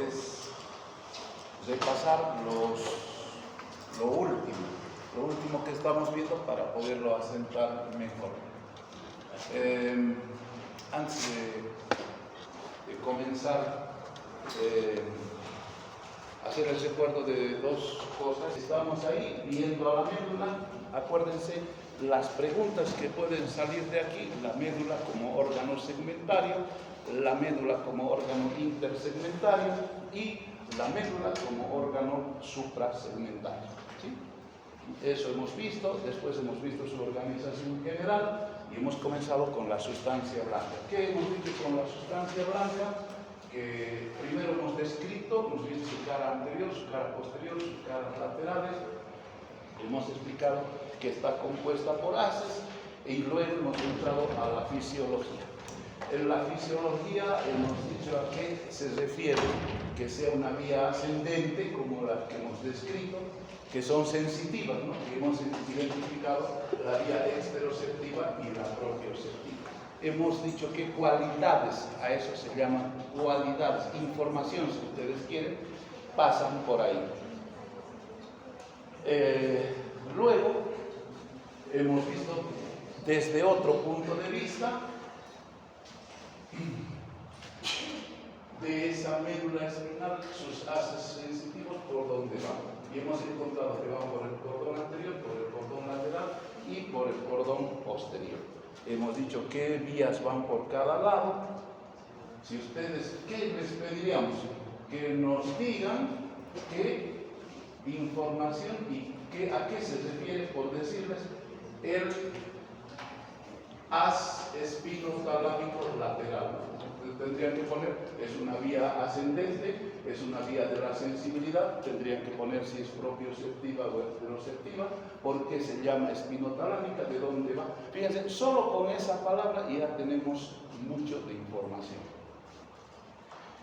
es repasar lo último que estamos viendo para poderlo asentar mejor. Antes de comenzar, hacer el recuerdo de dos cosas. Estamos ahí viendo a la médula. Acuérdense las preguntas que pueden salir de aquí: la médula como órgano segmentario, la médula como órgano intersegmentario y la médula como órgano suprasegmentario. ¿Sí? Eso hemos visto. Después hemos visto su organización general y hemos comenzado con la sustancia blanca. ¿Qué hemos dicho con la sustancia blanca? Que primero hemos descrito, hemos visto su cara anterior, su cara posterior, sus caras laterales. Hemos explicado que está compuesta por haces y luego hemos entrado a la fisiología. En la fisiología hemos dicho a qué se refiere que sea una vía ascendente, como la que hemos descrito, que son sensitivas, ¿no? Que hemos identificado la vía exteroceptiva y la propioceptiva. Hemos dicho qué cualidades, a eso se llaman cualidades, información si ustedes quieren, pasan por ahí. Luego hemos visto desde otro punto de vista de esa médula espinal sus haces sensitivos por dónde van. Y hemos encontrado que van por el cordón anterior, por el cordón lateral y por el cordón posterior. Hemos dicho qué vías van por cada lado. Si ustedes, ¿qué les pediríamos? Que nos digan qué información y a qué se refiere por decirles el haz espinotalámico lateral. Tendrían que poner, es una vía ascendente, es una vía de la sensibilidad, tendrían que poner si es propioceptiva o exteroceptiva, por qué se llama espinotalámica, de dónde va. Fíjense, solo con esa palabra ya tenemos mucho de información.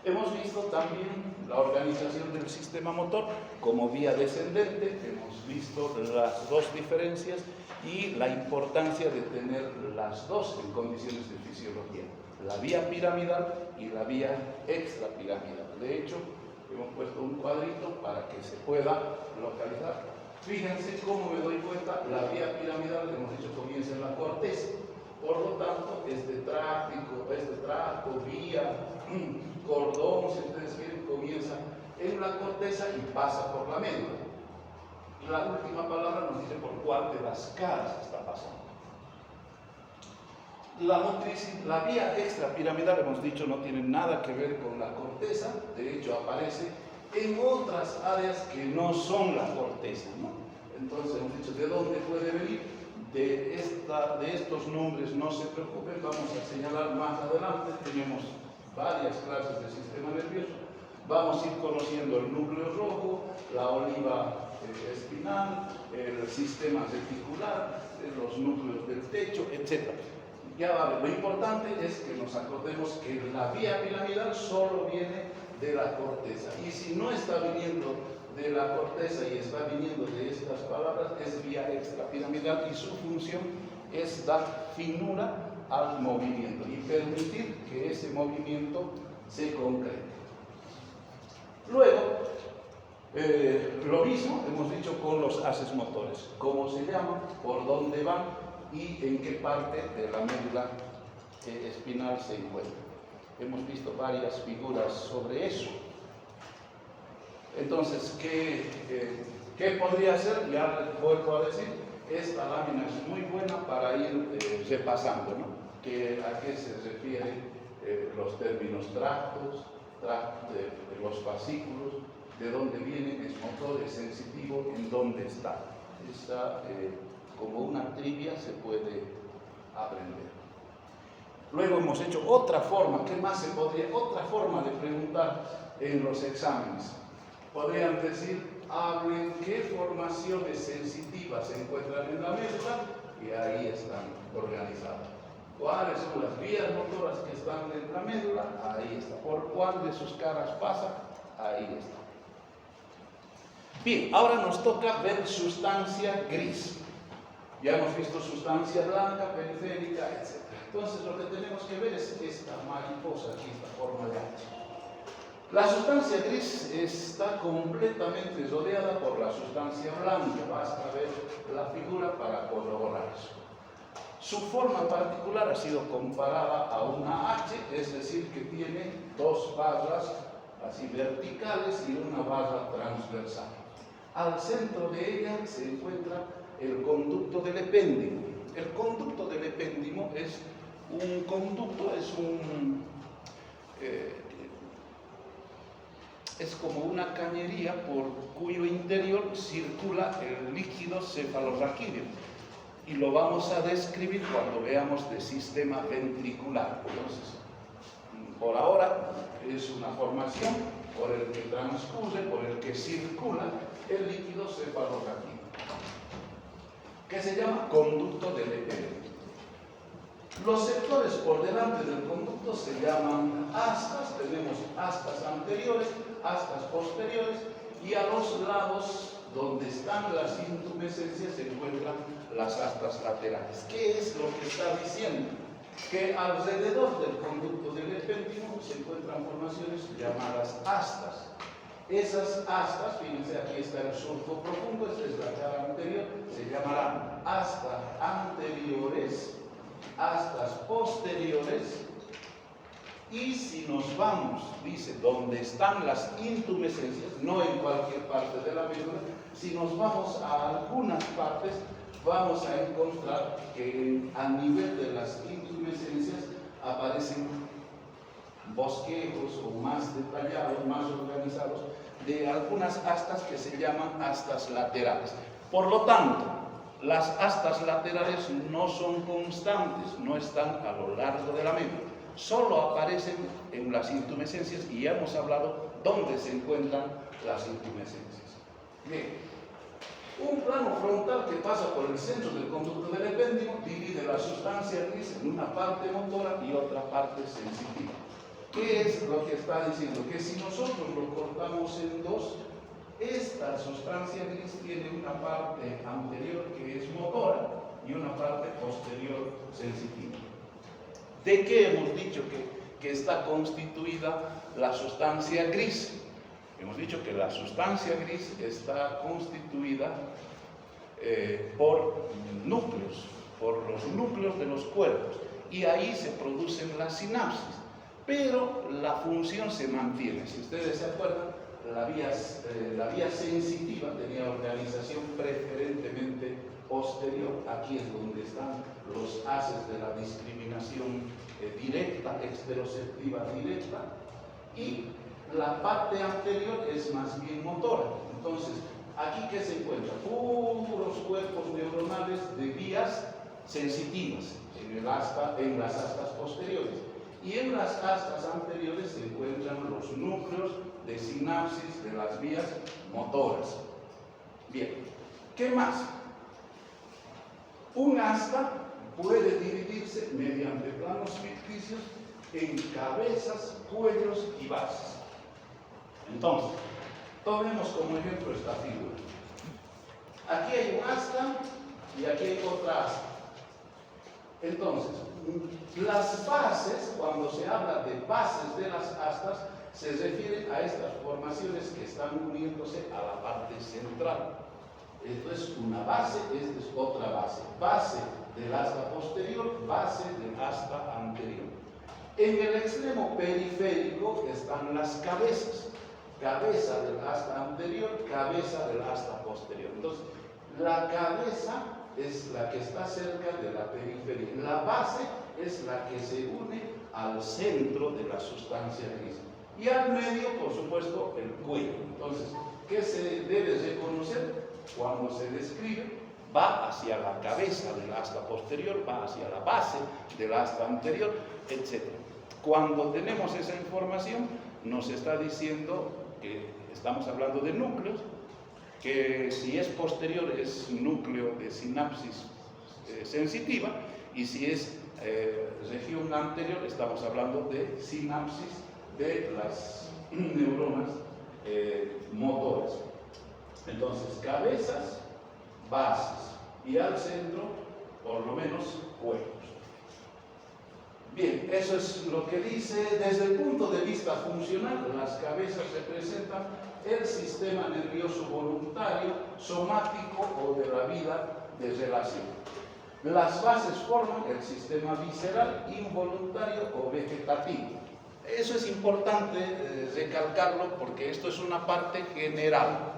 Hemos visto también la organización del sistema motor como vía descendente, hemos visto las dos diferencias y la importancia de tener las dos en condiciones de fisiología, la vía piramidal y la vía extrapiramidal. De hecho, hemos puesto un cuadrito para que se pueda localizar. Fíjense cómo me doy cuenta, la vía piramidal, hemos dicho, comienza en la corteza. Por lo tanto, este tracto, vía, cordón, si ustedes quieren, comienza en la corteza y pasa por la médula. La última palabra nos dice por cuál de las caras está pasando. La vía extrapiramidal, hemos dicho, no tiene nada que ver con la corteza. De hecho, aparece en otras áreas que no son la corteza, ¿no? Entonces, hemos dicho, ¿de dónde puede venir? De estos nombres no se preocupen, vamos a señalar más adelante. Tenemos varias clases de sistema nervioso. Vamos a ir conociendo el núcleo rojo, la oliva espinal, el sistema reticular, los núcleos del techo, etc. Ya vale, lo importante es que nos acordemos que la vía piramidal solo viene de la corteza. Y si no está viniendo de la corteza y está viniendo de estas palabras, es vía extrapiramidal y su función es dar finura al movimiento y permitir que ese movimiento se concrete. Luego, lo mismo hemos dicho con los haces motores, cómo se llaman, por dónde van y en qué parte de la médula espinal se encuentran. Hemos visto varias figuras sobre eso. Entonces, ¿qué podría ser? Ya les vuelvo a decir, esta lámina es muy buena para ir repasando, ¿no? ¿A qué se refieren los términos tractos, los fascículos, de dónde vienen, es motor, es sensitivo, en dónde está? Como una trivia se puede aprender. Luego hemos hecho otra forma, ¿qué más se podría? Otra forma de preguntar en los exámenes. Podrían decir, hablen qué formaciones sensitivas se encuentran en la médula y ahí están organizadas. ¿Cuáles son las vías motoras que están en la médula? Ahí está. ¿Por cuál de sus caras pasa? Ahí está. Bien, ahora nos toca ver sustancia gris. Ya hemos visto sustancia blanca, periférica, etc. Entonces lo que tenemos que ver es esta mariposa aquí, esta forma de H. La sustancia gris está completamente rodeada por la sustancia blanca. Basta ver la figura para corroborar eso. Su forma particular ha sido comparada a una H, es decir, que tiene dos barras así verticales y una barra transversal. Al centro de ella se encuentra el conducto del epéndimo. El conducto del epéndimo es un conducto, es como una cañería por cuyo interior circula el líquido cefalorraquídeo. Y lo vamos a describir cuando veamos de sistema ventricular. Entonces, por ahora es una formación por el que transcurre, por el que circula el líquido cefalorraquídeo, que se llama conducto del epéndimo. Los sectores por delante del conducto se llaman astas. Tenemos astas anteriores, astas posteriores, y a los lados, donde están las intumescencias, se encuentran las astas laterales. ¿Qué es lo que está diciendo? Que alrededor del conducto del epéndimo se encuentran formaciones llamadas astas. Esas astas, fíjense, aquí está el surco profundo, esta es la cara anterior, se llamarán astas anteriores, astas posteriores, y si nos vamos, dice, donde están las intumescencias, no en cualquier parte de la médula, si nos vamos a algunas partes, vamos a encontrar que a nivel de las intumescencias aparecen bosquejos o más detallados, más organizados, de algunas astas que se llaman astas laterales. Por lo tanto, las astas laterales no son constantes, no están a lo largo de la médula, solo aparecen en las intumescencias, y ya hemos hablado dónde se encuentran las intumescencias. Bien. Un plano frontal que pasa por el centro del conducto del epéndimo divide la sustancia gris en una parte motora y otra parte sensitiva. ¿Qué es lo que está diciendo? Que si nosotros lo cortamos en dos, esta sustancia gris tiene una parte anterior que es motora y una parte posterior sensitiva. ¿De qué hemos dicho que está constituida la sustancia gris? Hemos dicho que la sustancia gris está constituida por núcleos, por los núcleos de los cuerpos, y ahí se producen las sinapsis, pero la función se mantiene. Si ustedes se acuerdan, la vía sensitiva tenía organización preferentemente posterior. Aquí es donde están los haces de la discriminación directa, exteroceptiva directa, y la parte anterior es más bien motora. Entonces, aquí ¿qué se encuentra? Puros cuerpos neuronales de vías sensitivas en las astas posteriores. Y en las astas anteriores se encuentran los núcleos de sinapsis de las vías motoras. Bien, ¿qué más? Un asta puede dividirse mediante planos ficticios en cabezas, cuellos y bases. Entonces, tomemos como ejemplo esta figura. Aquí hay un asta y aquí hay otra asta. Entonces, las bases, cuando se habla de bases de las astas, se refiere a estas formaciones que están uniéndose a la parte central. Esto es una base, esta es otra base. Base del asta posterior, base del asta anterior. En el extremo periférico están las cabezas. Cabeza del asta anterior, cabeza del asta posterior. Entonces, la cabeza es la que está cerca de la periferia. La base es la que se une al centro de la sustancia gris. Y al medio, por supuesto, el cuello. Entonces, ¿qué se debe reconocer? Cuando se describe, va hacia la cabeza del asta posterior, va hacia la base del asta anterior, etc. Cuando tenemos esa información, nos está diciendo que estamos hablando de núcleos, que si es posterior es núcleo de sinapsis sensitiva, y si es región anterior estamos hablando de sinapsis de las neuronas motoras. Entonces, cabezas, bases, y al centro, por lo menos, cuellos. Bien, eso es lo que dice. Desde el punto de vista funcional, las cabezas representan el sistema nervioso voluntario, somático o de la vida de relación. Las bases forman el sistema visceral, involuntario o vegetativo. Eso es importante recalcarlo porque esto es una parte general.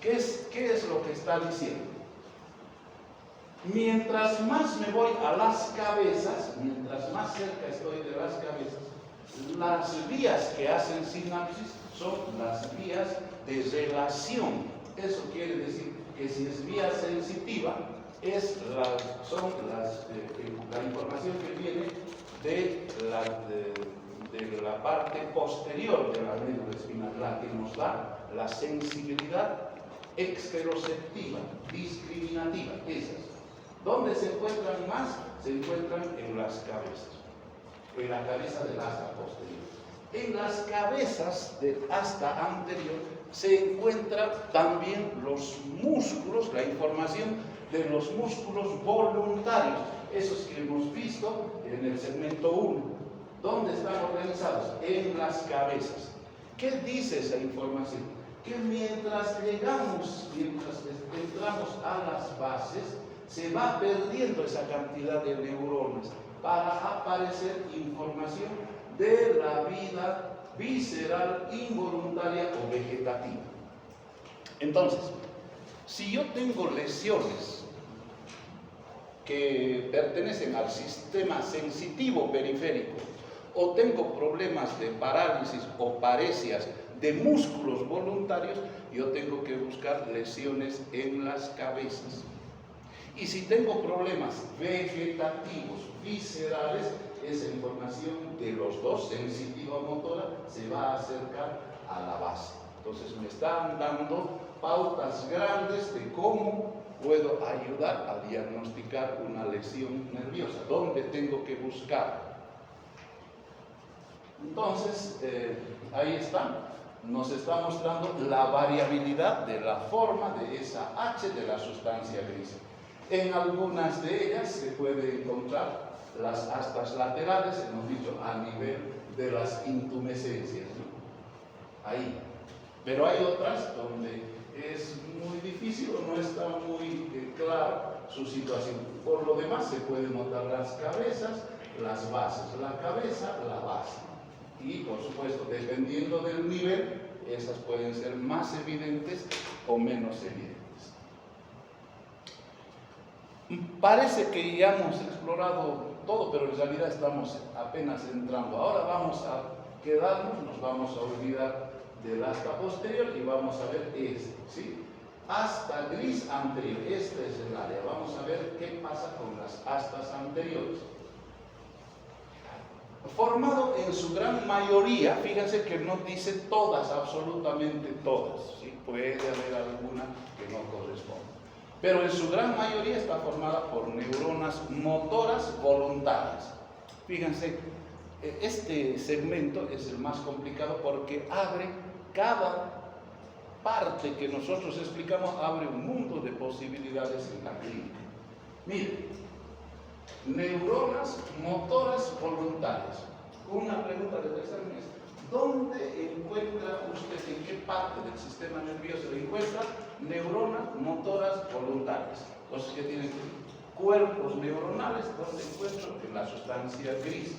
¿Qué es lo que está diciendo? Mientras más me voy a las cabezas, mientras más cerca estoy de las cabezas, las vías que hacen sinapsis son las vías de relación. Eso quiere decir que si es vía sensitiva, son la información que viene de la parte posterior de la médula espinal, la que nos da la sensibilidad exteroceptiva, discriminativa, esas. ¿Dónde se encuentran más? Se encuentran en las cabezas, en la cabeza del asta posterior. En las cabezas del asta anterior se encuentran también los músculos, la información de los músculos voluntarios, esos que hemos visto en el segmento 1. ¿Dónde están organizados? En las cabezas. ¿Qué dice esa información? Que mientras entramos a las bases, se va perdiendo esa cantidad de neuronas para aparecer información de la vida visceral, involuntaria o vegetativa. Entonces, si yo tengo lesiones que pertenecen al sistema sensitivo periférico o tengo problemas de parálisis o paresias de músculos voluntarios, yo tengo que buscar lesiones en las cabezas. Y si tengo problemas vegetativos, viscerales, esa información de los dos, sensitiva o motora, se va a acercar a la base. Entonces me están dando pautas grandes de cómo puedo ayudar a diagnosticar una lesión nerviosa, dónde tengo que buscar. Entonces, ahí está, nos está mostrando la variabilidad de la forma de esa H de la sustancia gris. En algunas de ellas se puede encontrar las astas laterales, hemos dicho, a nivel de las intumescencias, ¿no? Ahí. Pero hay otras donde es muy difícil o no está muy clara su situación. Por lo demás se pueden notar las cabezas, las bases, la cabeza, la base. Y por supuesto, dependiendo del nivel, esas pueden ser más evidentes o menos evidentes. Parece que ya hemos explorado todo, pero en realidad estamos apenas entrando. Ahora vamos a quedarnos, nos vamos a olvidar del asta posterior y vamos a ver ¿sí? Asta gris anterior, este es el área. Vamos a ver qué pasa con las astas anteriores. Formado en su gran mayoría, fíjense que no dice todas, absolutamente todas, ¿sí? Puede haber alguna que no corresponda. Pero en su gran mayoría está formada por neuronas motoras voluntarias. Fíjense, este segmento es el más complicado porque abre cada parte que nosotros explicamos, abre un mundo de posibilidades en la clínica. Miren, neuronas motoras voluntarias. Una pregunta del examen es, ¿dónde encuentra usted, en qué parte del sistema nervioso encuentra neuronas motoras voluntarias? Entonces, ¿qué tienen cuerpos neuronales? ¿Dónde encuentro? En la sustancia gris.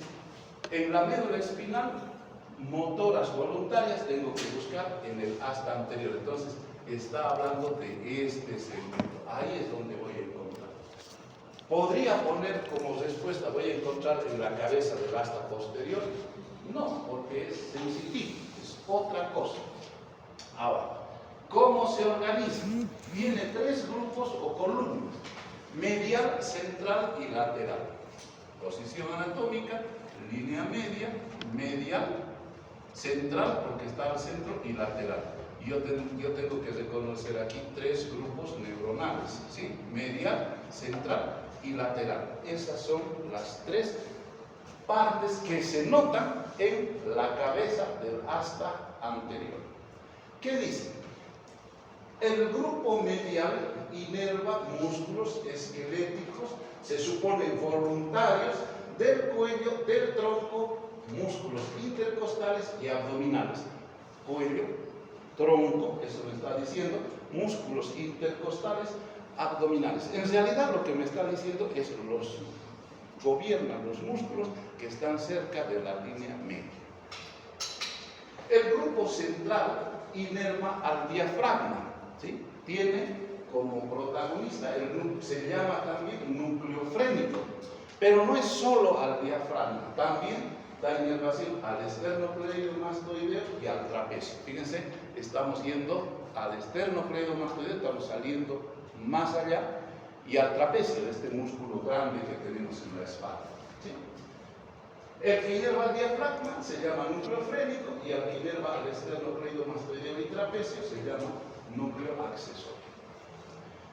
En la médula espinal, motoras voluntarias tengo que buscar en el asta anterior. Entonces, está hablando de este segmento. Ahí es donde voy a encontrar. ¿Podría poner como respuesta, voy a encontrar en la cabeza del asta posterior? No, porque es sensitivo, es otra cosa. Ahora, ¿cómo se organiza? Tiene tres grupos o columnas: medial, central y lateral. Posición anatómica, línea media, medial, central, porque está al centro, y lateral. Yo tengo que reconocer aquí tres grupos neuronales, ¿sí? Medial, central y lateral. Esas son las tres partes que se notan en la cabeza del asta anterior. ¿Qué dice? El grupo medial inerva músculos esqueléticos, se supone voluntarios, del cuello, del tronco, músculos intercostales y abdominales. Cuello, tronco, eso me está diciendo, músculos intercostales, abdominales. En realidad lo que me está diciendo es gobiernan los músculos que están cerca de la línea media. El grupo central inerva al diafragma, ¿sí? Tiene como protagonista, se llama también núcleo frénico, pero no es solo al diafragma, también da inervación al esternocleidomastoideo y al trapecio. Fíjense, estamos yendo al esternocleidomastoideo, estamos saliendo más allá, y al trapecio, este músculo grande que tenemos en la espalda, ¿sí? El que inerva al diafragma se llama núcleo frénico y el que inerva al esternocleidomastoideo y trapecio se llama núcleo accesorio.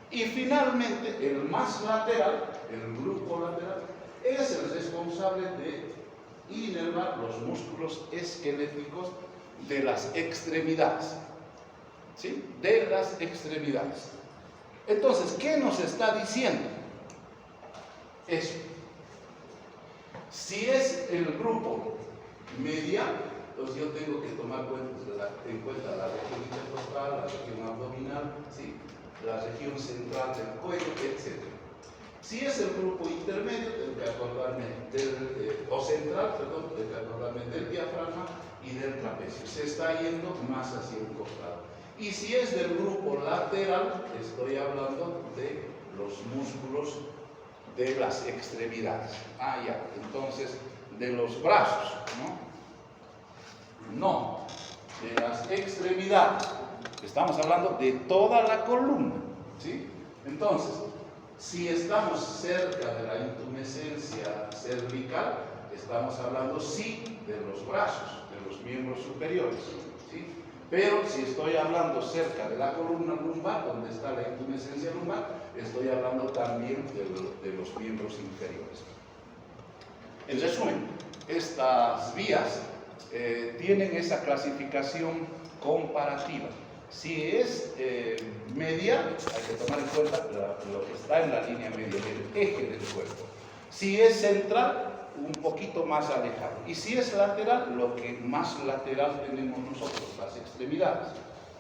Y finalmente, el más lateral, el grupo lateral, es el responsable de inervar los músculos esqueléticos de las extremidades, ¿sí? De las extremidades. Entonces, ¿qué nos está diciendo? Eso. Si es el grupo medial, entonces yo tengo que tomar en cuenta la región intercostal, la región abdominal, ¿sí? La región central del cuello, etc. Si es el grupo intermedio, tengo que acordarme central, tengo que acordarme del diafragma y del trapecio. Se está yendo más hacia un costado. Y si es del grupo lateral, estoy hablando de los músculos de las extremidades. Ah, ya, entonces, de los brazos, ¿no? No, de las extremidades. Estamos hablando de toda la columna, ¿sí? Entonces, si estamos cerca de la intumescencia cervical, estamos hablando, sí, de los brazos, de los miembros superiores, ¿sí? Pero si estoy hablando cerca de la columna lumbar, donde está la intumescencia lumbar, estoy hablando también de los miembros inferiores. En resumen, estas vías tienen esa clasificación comparativa. Si es medial, hay que tomar en cuenta lo que está en la línea media, el eje del cuerpo. Si es central, un poquito más alejado. Y si es lateral, lo que más lateral tenemos nosotros, las extremidades.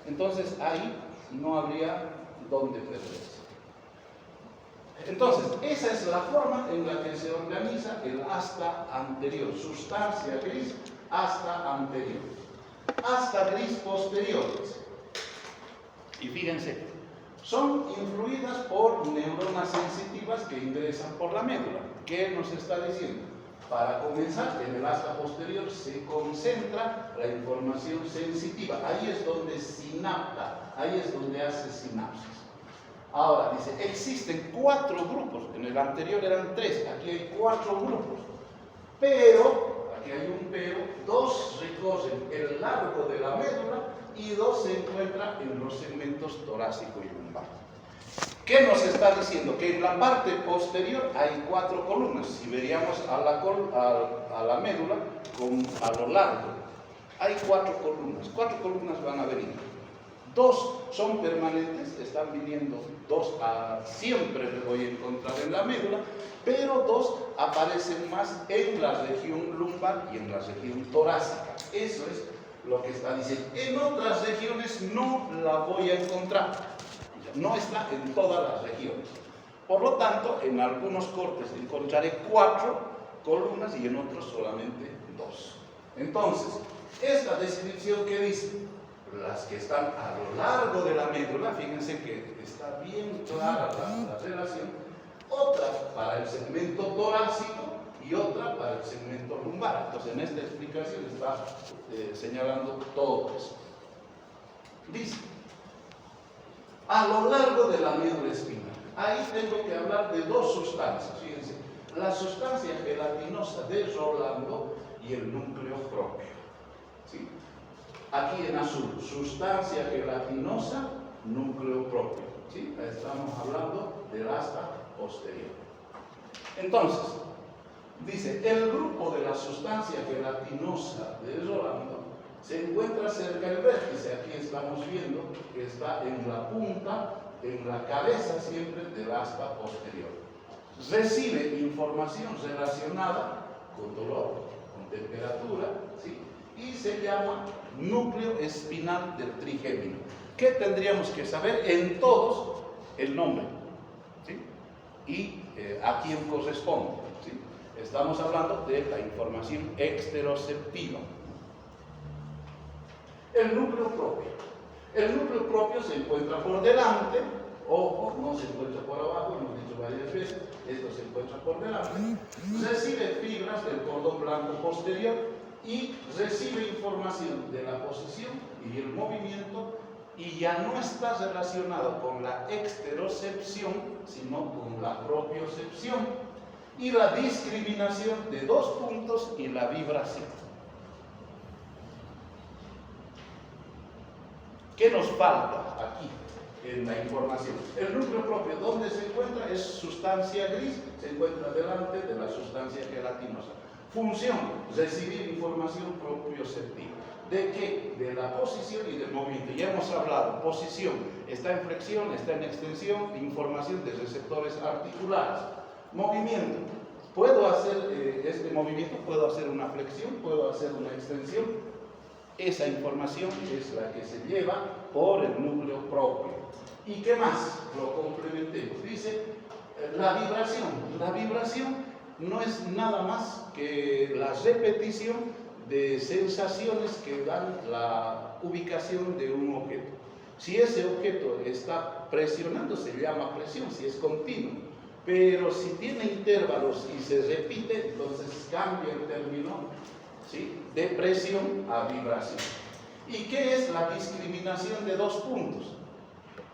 Entonces ahí no habría dónde perderse. Entonces, esa es la forma en la que se organiza el asta anterior, sustancia gris, asta anterior. Asta gris posteriores. Y fíjense, son influidas por neuronas sensitivas que ingresan por la médula. ¿Qué nos está diciendo? Para comenzar, en el asta posterior se concentra la información sensitiva. Ahí es donde sinapta, ahí es donde hace sinapsis. Ahora, dice, existen 4 grupos. En el anterior eran 3, aquí hay 4 grupos. Pero, aquí hay un pero, 2 recorren el largo de la médula y 2 se encuentran en los segmentos torácico y lumbar. ¿Qué nos está diciendo? Que en la parte posterior hay 4 columnas. Si veríamos a la médula a lo largo, hay 4 columnas. 4 columnas van a venir. 2 son permanentes, están viniendo 2 siempre me voy a encontrar en la médula, pero 2 aparecen más en la región lumbar y en la región torácica. Eso es lo que está diciendo. En otras regiones no la voy a encontrar. No está en todas las regiones. Por lo tanto, en algunos cortes encontraré 4 columnas y en otros solamente 2. Entonces, esta descripción que dice, las que están a lo largo de la médula, fíjense que está bien clara la relación, otra para el segmento torácico y otra para el segmento lumbar. Entonces, en esta explicación está señalando todo eso. Dice, a lo largo de la médula espinal, ahí tengo que hablar de 2 sustancias, fíjense, la sustancia gelatinosa de Rolando y el núcleo propio, ¿sí? Aquí en azul, sustancia gelatinosa, núcleo propio, ¿sí? Estamos hablando del asta posterior. Entonces, dice, el grupo de la sustancia gelatinosa de Rolando se encuentra cerca del vértice. Aquí estamos viendo que está en la punta, en la cabeza siempre del asta posterior. Recibe información relacionada con dolor, con temperatura, ¿sí? Y se llama núcleo espinal del trigémino. ¿Qué tendríamos que saber? En todos, el nombre, ¿sí? Y a quién corresponde, ¿sí? Estamos hablando de la información exteroceptiva. El núcleo propio. El núcleo propio se encuentra por delante, ojo, no se encuentra por abajo, hemos dicho varias veces, esto se encuentra por delante. Recibe fibras del cordón blanco posterior y recibe información de la posición y el movimiento, y ya no está relacionado con la exterocepción, sino con la propiocepción y la discriminación de dos puntos y la vibración. ¿Qué nos falta aquí en la información? El núcleo propio, ¿dónde se encuentra? Es sustancia gris, se encuentra delante de la sustancia gelatinosa. Función, recibir información propioceptiva. ¿De qué? De la posición y del movimiento. Ya hemos hablado, posición, está en flexión, está en extensión, información de receptores articulares. Movimiento, puedo hacer este movimiento, puedo hacer una flexión, puedo hacer una extensión. Esa información es la que se lleva por el núcleo propio. ¿Y qué más? Lo complementemos. Dice la vibración. La vibración no es nada más que la repetición de sensaciones que dan la ubicación de un objeto. Si ese objeto está presionando, se llama presión, si es continuo. Pero si tiene intervalos y se repite, entonces cambia el término, ¿sí?, de presión a vibración. ¿Y qué es la discriminación de dos puntos?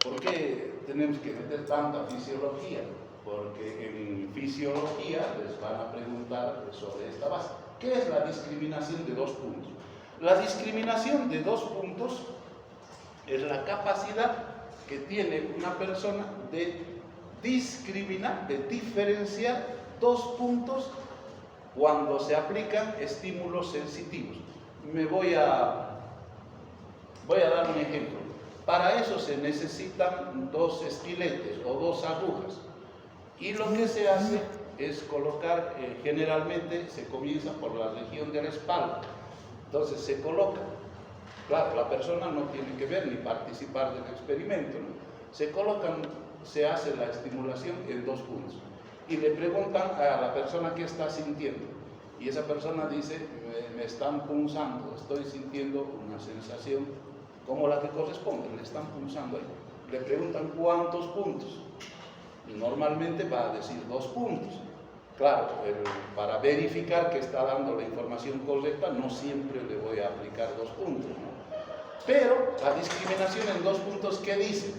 ¿Por qué tenemos que meter tanta fisiología? Porque en fisiología les van a preguntar sobre esta base. ¿Qué es la discriminación de dos puntos? La discriminación de dos puntos es la capacidad que tiene una persona de discriminar, de diferenciar dos puntos cuando se aplican estímulos sensitivos. Voy a dar un ejemplo. Para eso se necesitan dos estiletes o dos agujas. Y lo que se hace es colocar, generalmente se comienza por la región de la espalda. Entonces se coloca. Claro, la persona no tiene que ver ni participar del experimento, ¿no? Se colocan, se hace la estimulación en dos puntos. Y le preguntan a la persona qué está sintiendo. Y esa persona dice, me están punzando, estoy sintiendo una sensación como la que corresponde, le están punzando ahí. Le preguntan cuántos puntos. Y normalmente va a decir 2 puntos. Claro, para verificar que está dando la información correcta, no siempre le voy a aplicar 2 puntos, ¿no? Pero la discriminación en 2 puntos, ¿qué dice?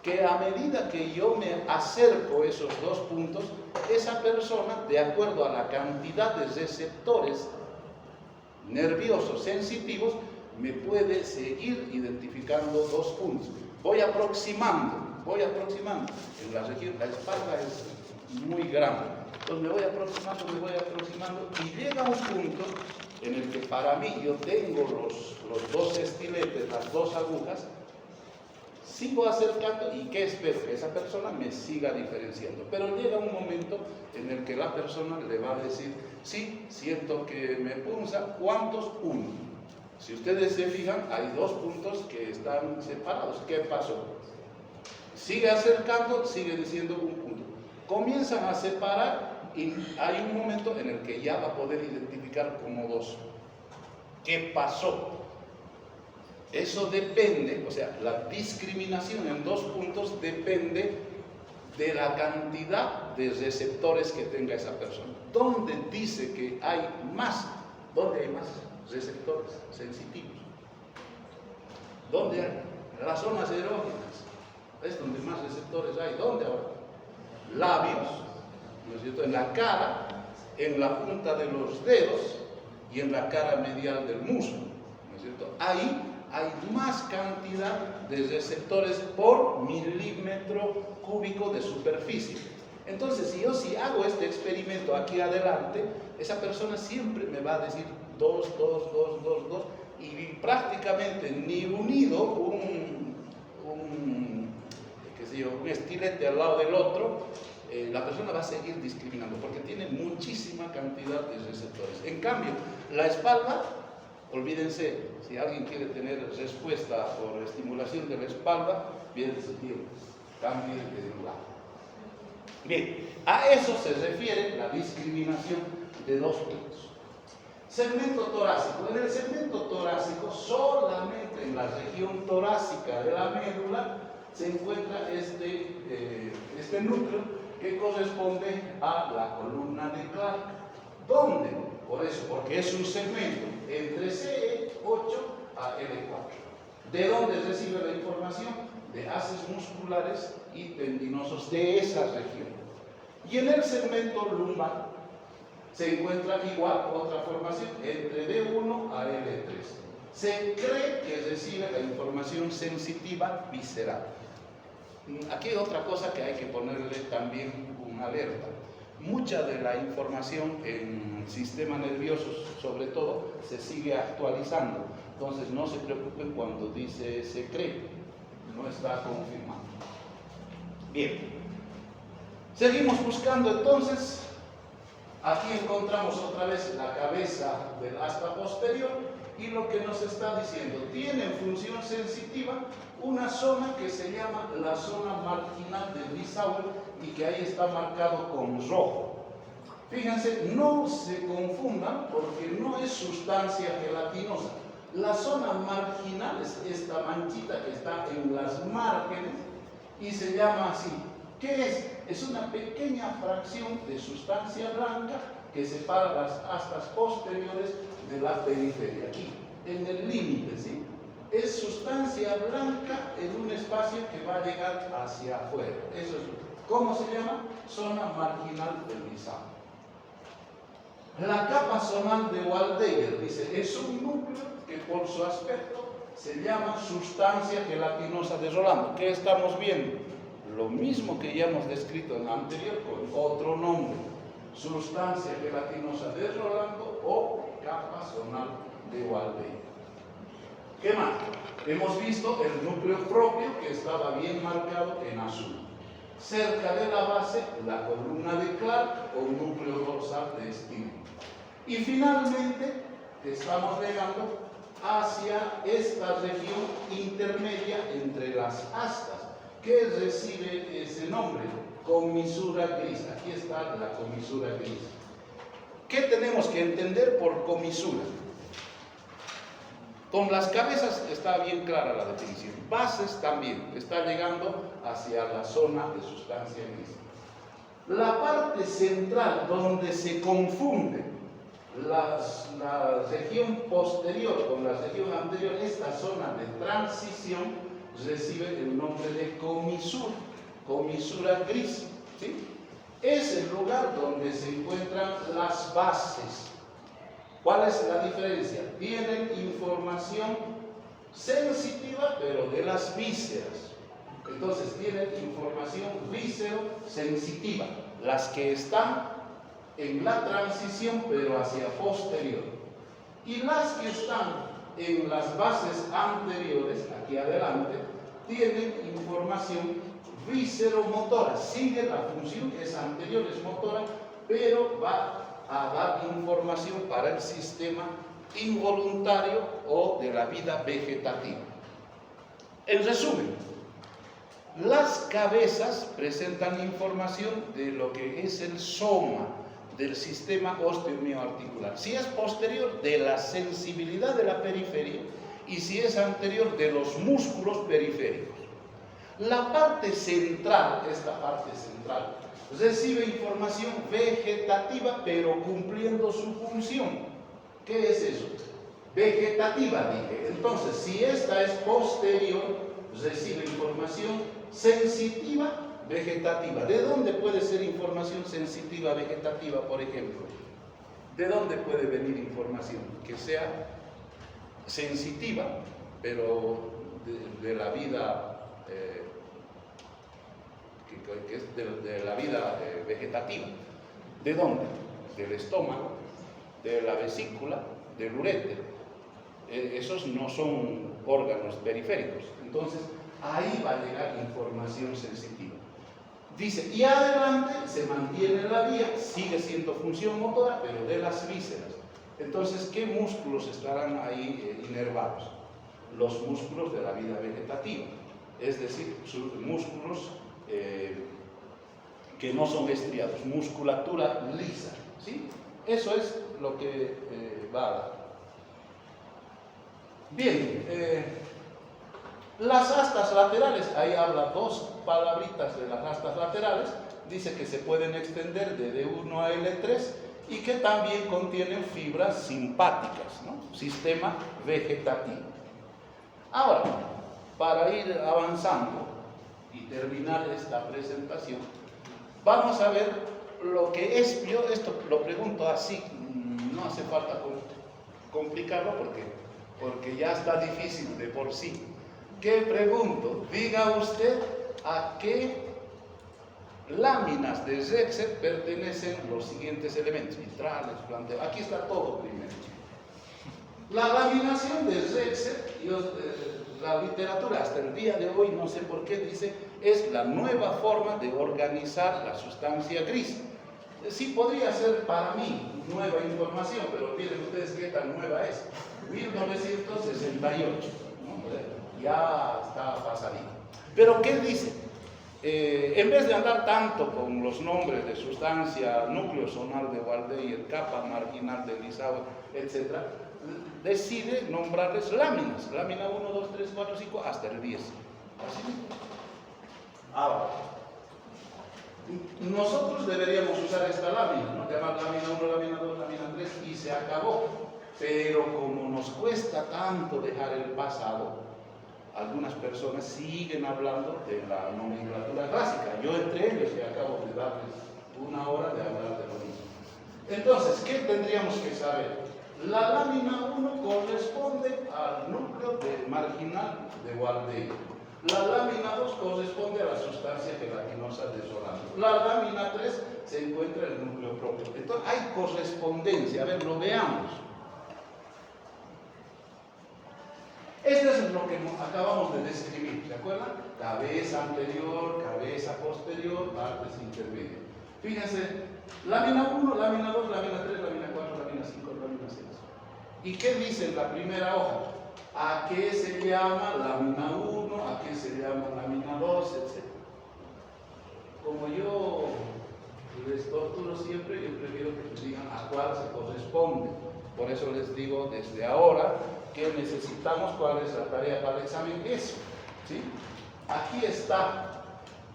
Que a medida que yo me acerco a esos 2 puntos, esa persona, de acuerdo a la cantidad de receptores nerviosos sensitivos, me puede seguir identificando 2 puntos. Voy aproximando. En la región, la espalda es muy grande. Entonces me voy aproximando y llega un punto en el que para mí yo tengo los 2 estiletes, las 2 agujas, sigo acercando y ¿qué espero? Que esa persona me siga diferenciando. Pero llega un momento en el que la persona le va a decir, sí, siento que me punza, ¿cuántos? 1. Si ustedes se fijan, hay 2 puntos que están separados. ¿Qué pasó? Sigue acercando, sigue diciendo 1 punto. Comienzan a separar y hay un momento en el que ya va a poder identificar como 2. ¿Qué pasó? Eso depende, o sea, la discriminación en 2 puntos depende de la cantidad de receptores que tenga esa persona. ¿Dónde dice que hay más? ¿Dónde hay más receptores sensitivos? ¿Dónde hay? En las zonas erógenas. Es donde más receptores hay. ¿Dónde ahora? Labios, ¿no es cierto?, en la cara, en la punta de los dedos y en la cara medial del muslo, ¿no es cierto? Ahí hay más cantidad de receptores por milímetro cúbico de superficie. Entonces, si hago este experimento aquí adelante, esa persona siempre me va a decir 2, y prácticamente ni unido un estilete al lado del otro, la persona va a seguir discriminando porque tiene muchísima cantidad de receptores. En cambio, la espalda, olvídense, si alguien quiere tener respuesta por estimulación de la espalda, bien su tiempo, cambie de lugar. Bien, a eso se refiere la discriminación de dos puntos. Segmento torácico. En el segmento torácico, solamente en la región torácica de la médula, se encuentra este núcleo que corresponde a la columna de Clark. ¿Dónde? Por eso, porque es un segmento entre CE8 a L4. ¿De dónde recibe la información? De haces musculares y tendinosos de esa región. Y en el segmento lumbar se encuentra igual otra formación entre D1 a L3. Se cree que recibe la información sensitiva visceral. Aquí hay otra cosa que hay que ponerle también una alerta. Mucha de la información en el sistema nervioso, sobre todo, se sigue actualizando. Entonces no se preocupen cuando dice se cree, no está confirmado. Bien, seguimos buscando entonces. Aquí encontramos otra vez la cabeza del asta posterior y lo que nos está diciendo, tiene en función sensitiva una zona que se llama la zona marginal del Lissauer y que ahí está marcado con rojo. Fíjense, no se confundan porque no es sustancia gelatinosa. La zona marginal es esta manchita que está en las márgenes y se llama así. ¿Qué es? Es una pequeña fracción de sustancia blanca que separa las astas posteriores de la periferia, aquí, en el límite, ¿sí? Es sustancia blanca en un espacio que va a llegar hacia afuera. Eso es, ¿cómo se llama? Zona marginal del Lissauer. La capa zonal de Waldeyer, dice, es un núcleo que por su aspecto se llama sustancia gelatinosa de Rolando. ¿Qué estamos viendo? Lo mismo que ya hemos descrito en la anterior con otro nombre, sustancia gelatinosa de Rolando o capa zonal de Waldeyer. ¿Qué más? Hemos visto el núcleo propio que estaba bien marcado en azul. Cerca de la base, la columna de Clark o núcleo dorsal de Stirling. Y finalmente, estamos llegando hacia esta región intermedia entre las astas, que recibe ese nombre, comisura gris. Aquí está la comisura gris. ¿Qué tenemos que entender por comisura? Con las cabezas está bien clara la definición. Bases también, está llegando hacia la zona de sustancia gris. La parte central donde se confunde la región posterior con la región anterior, esta zona de transición, recibe el nombre de comisura, comisura gris, ¿sí? Es el lugar donde se encuentran las bases. ¿Cuál es la diferencia? Tienen información sensitiva, pero de las vísceras. Entonces tienen información víscero-sensitiva, las que están en la transición, pero hacia posterior. Y las que están en las bases anteriores, aquí adelante, tienen información vísceromotora. Sigue la función que es anterior, es motora, pero va a dar información para el sistema involuntario o de la vida vegetativa. En resumen, las cabezas presentan información de lo que es el soma del sistema osteomioarticular. Si es posterior, de la sensibilidad de la periferia, y si es anterior, de los músculos periféricos. La parte central, esta parte central, recibe información vegetativa, pero cumpliendo su función. ¿Qué es eso? Vegetativa, dije. Entonces, si esta es posterior, recibe información sensitiva, vegetativa. ¿De dónde puede ser información sensitiva, vegetativa, por ejemplo? ¿De dónde puede venir información que sea sensitiva, pero de la vida, que es de la vida vegetativa? ¿De dónde? Del estómago, de la vesícula, del uréter. Esos no son órganos periféricos. Entonces, ahí va a llegar información sensitiva. Dice, y adelante se mantiene la vía, sigue siendo función motora, pero de las vísceras. Entonces, ¿qué músculos estarán ahí inervados? Los músculos de la vida vegetativa, es decir, músculos que no son estriados, musculatura lisa, ¿sí? Eso es lo que va a dar. Bien, las astas laterales, ahí habla dos palabritas de las astas laterales, dice que se pueden extender de D1 a L3 y que también contienen fibras simpáticas, ¿no? Sistema vegetativo. Ahora, para ir avanzando y terminar esta presentación, vamos a ver lo que es, yo esto lo pregunto así, no hace falta complicarlo porque ya está difícil de por sí. ¿Qué pregunto? Diga usted a qué láminas de Rexed pertenecen los siguientes elementos, vitrales, planteo. Aquí está todo primero. La laminación de Rexed, la literatura hasta el día de hoy, no sé por qué, dice, es la nueva forma de organizar la sustancia gris. Sí podría ser para mí nueva información, pero miren ustedes qué tan nueva es. 1968, ¿no? Ya está pasadito. Pero ¿qué dice? En vez de andar tanto con los nombres de sustancia, núcleo zonal de Waldeyer, capa marginal de Lissauer, etc., decide nombrarles láminas. Lámina 1, 2, 3, 4, 5, hasta el 10. Así mismo. Ahora, nosotros deberíamos usar esta lámina, ¿no? Llamar lámina 1, lámina 2, lámina 3 y se acabó. Pero como nos cuesta tanto dejar el pasado, algunas personas siguen hablando de la nomenclatura clásica. Yo entre ellos y acabo de darles una hora de hablar de lo mismo. Entonces, ¿qué tendríamos que saber? La lámina 1 corresponde al núcleo marginal de Waldeyer. La lámina 2 corresponde a la sustancia gelatinosa de Solano. La lámina 3 se encuentra en el núcleo propio. Entonces, hay correspondencia. A ver, lo veamos. Esto es lo que acabamos de describir, ¿se acuerdan? Cabeza anterior, cabeza posterior, partes intermedias. Fíjense, lámina 1, lámina 2, lámina 3, lámina 4, lámina 5, lámina 6. ¿Y qué dice en la primera hoja? ¿A qué se llama lámina 1? ¿A qué se llama lámina 2? Etc. Como yo les torturo siempre, yo prefiero que me digan a cuál se corresponde. Por eso les digo desde ahora que necesitamos, cuál es la tarea para el examen, eso, ¿sí? Aquí está,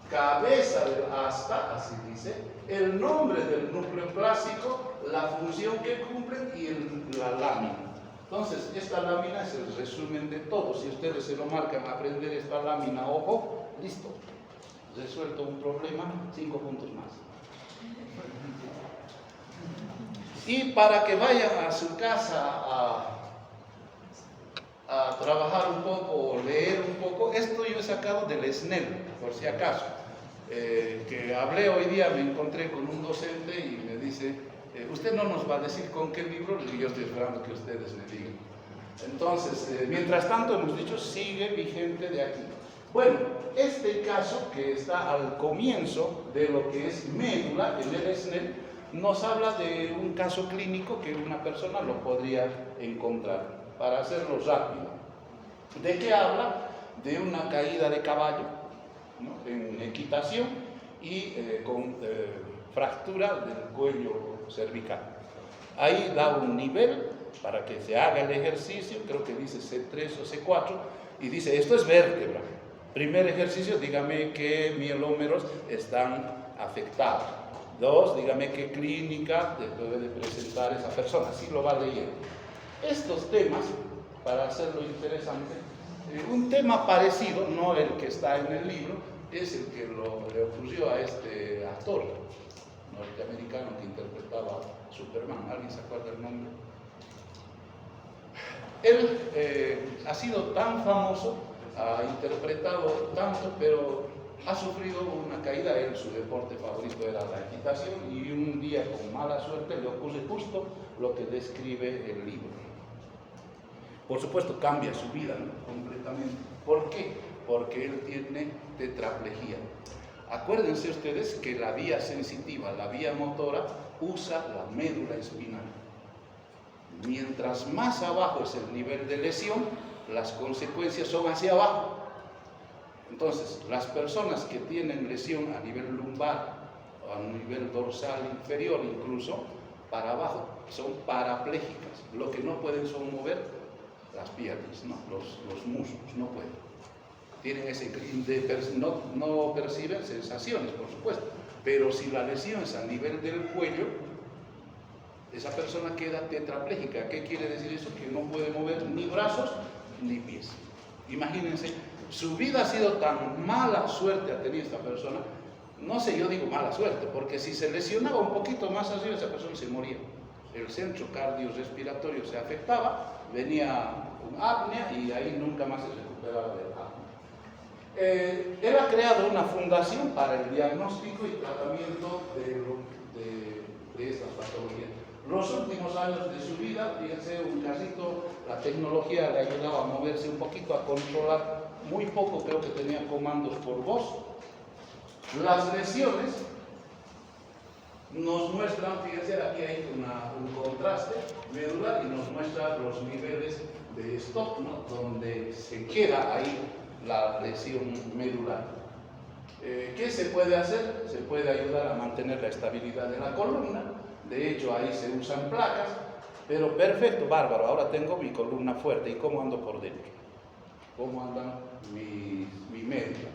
cabeza del asta, así dice, el nombre del núcleo clásico, la función que cumplen y la lámina. Entonces, esta lámina es el resumen de todo. Si ustedes se lo marcan a aprender esta lámina, ojo, listo, resuelto un problema, 5 puntos más. Y para que vayan a su casa a trabajar un poco o leer un poco, esto yo he sacado del SNEL, por si acaso. Que hablé hoy día, me encontré con un docente y me dice, usted no nos va a decir con qué libro, y yo estoy esperando que ustedes me digan. Entonces, mientras tanto hemos dicho, sigue vigente de aquí. Bueno, este caso que está al comienzo de lo que es médula en el SNEL, nos habla de un caso clínico que una persona lo podría encontrar. Para hacerlo rápido. ¿De qué habla? De una caída de caballo, ¿no? En equitación y con fractura del cuello cervical. Ahí da un nivel para que se haga el ejercicio, creo que dice C3 o C4, y dice, esto es vértebra. Primer ejercicio, dígame qué mielómeros están afectados. 2, dígame qué clínica debe presentar esa persona. Así lo va leyendo. Estos temas, para hacerlo interesante, un tema parecido, no el que está en el libro, es el que le ocurrió a este actor norteamericano que interpretaba a Superman. ¿Alguien se acuerda el nombre? Él ha sido tan famoso, ha interpretado tanto, pero ha sufrido una caída. Él, su deporte favorito era la equitación, y un día con mala suerte le ocurre justo lo que describe el libro. Por supuesto, cambia su vida, ¿no? Completamente. ¿Por qué? Porque él tiene tetraplegia. Acuérdense ustedes que la vía sensitiva, la vía motora, usa la médula espinal. Mientras más abajo es el nivel de lesión, las consecuencias son hacia abajo. Entonces, las personas que tienen lesión a nivel lumbar, a nivel dorsal inferior incluso, para abajo, son parapléjicas. Lo que no pueden son mover las piernas, ¿no? Los músculos, no pueden. Tienen ese, no perciben sensaciones, por supuesto, pero si la lesión es a nivel del cuello, esa persona queda tetrapléjica. ¿Qué quiere decir eso? Que no puede mover ni brazos ni pies. Imagínense, su vida ha sido tan mala suerte ha tenido esta persona. No sé, yo digo mala suerte, porque si se lesionaba un poquito más arriba, esa persona se moría. El centro cardiorrespiratorio se afectaba, venía un apnea y ahí nunca más se recuperaba del apnea. Él ha creado una fundación para el diagnóstico y tratamiento de estas patologías. Los últimos años de su vida, fíjense, un casito, la tecnología le ayudaba a moverse un poquito, a controlar muy poco, creo que tenía comandos por voz. Las lesiones nos muestran, fíjense, aquí hay un contraste medular y nos muestra los niveles de stop, ¿no? Donde se queda ahí la lesión medular. ¿Qué se puede hacer? Se puede ayudar a mantener la estabilidad de la columna. De hecho, ahí se usan placas, pero perfecto, bárbaro, ahora tengo mi columna fuerte. ¿Y cómo ando por dentro? ¿Cómo anda mi médula?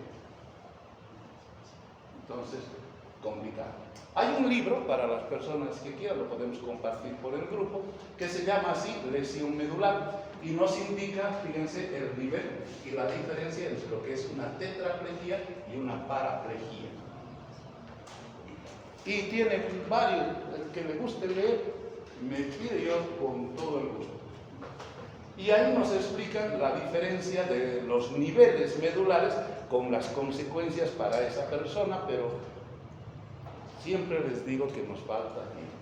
Entonces, complicado. Hay un libro para las personas que quieran, lo podemos compartir por el grupo, que se llama así, lesión medular, y nos indica, fíjense, el nivel y la diferencia entre lo que es una tetraplejía y una paraplejía. Y tiene varios, el que le guste leer, me pide yo con todo el gusto. Y ahí nos explican la diferencia de los niveles medulares con las consecuencias para esa persona, pero siempre les digo que nos falta tiempo.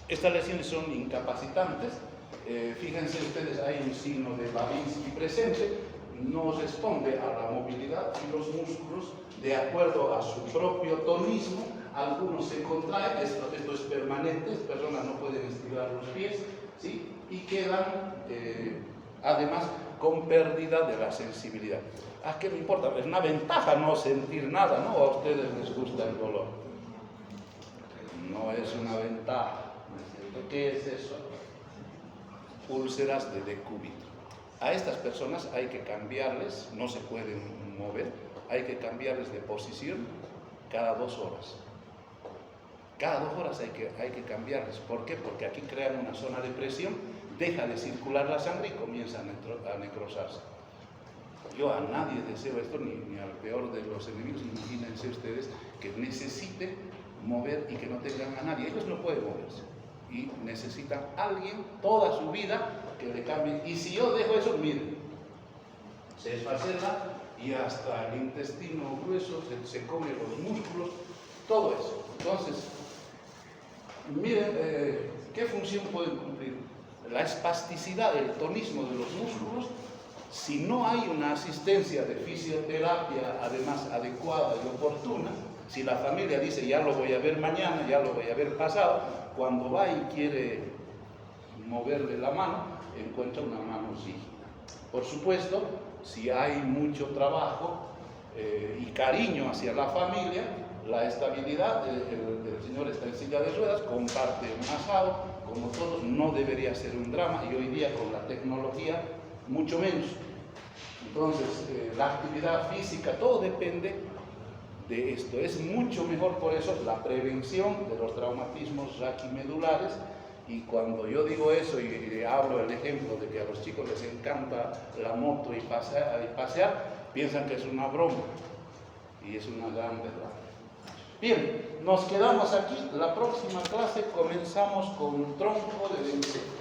Estas lesiones son incapacitantes. Fíjense ustedes, hay un signo de Babinski presente, no responde a la movilidad y los músculos de acuerdo a su propio tonismo. Algunos se contraen, esto es permanente, las personas no pueden estirar los pies, ¿sí? Y quedan además con pérdida de la sensibilidad. ¿A qué me importa? Es una ventaja no sentir nada, ¿no? ¿A ustedes les gusta el dolor? No es una ventaja, ¿no es cierto? ¿Qué es eso? Úlceras de decúbito. A estas personas hay que cambiarles, no se pueden mover, hay que cambiarles de posición cada 2 horas. Cada 2 horas hay que cambiarles. ¿Por qué? Porque aquí crean una zona de presión, deja de circular la sangre y comienzan a necrosarse. Yo a nadie deseo esto, ni al peor de los enemigos. Imagínense ustedes que necesiten mover y que no tengan a nadie. Ellos no pueden moverse. Y necesitan a alguien toda su vida que le cambie. Y si yo dejo eso, miren, se esfacela y hasta el intestino grueso se come los músculos, todo eso. Entonces, miren, ¿qué función pueden cumplir? La espasticidad, el tonismo de los músculos. Si no hay una asistencia de fisioterapia, además adecuada y oportuna, si la familia dice ya lo voy a ver mañana, ya lo voy a ver pasado, cuando va y quiere moverle la mano, encuentra una mano rígida. Por supuesto, si hay mucho trabajo y cariño hacia la familia, la estabilidad, el señor está en silla de ruedas, comparte un asado, como todos, no debería ser un drama, y hoy día con la tecnología, mucho menos. Entonces, la actividad física, todo depende de esto. Es mucho mejor por eso la prevención de los traumatismos raquimedulares. Y cuando yo digo eso y hablo el ejemplo de que a los chicos les encanta la moto y pasear, piensan que es una broma. Y es una gran verdad. Bien, nos quedamos aquí. La próxima clase comenzamos con tronco de densidad.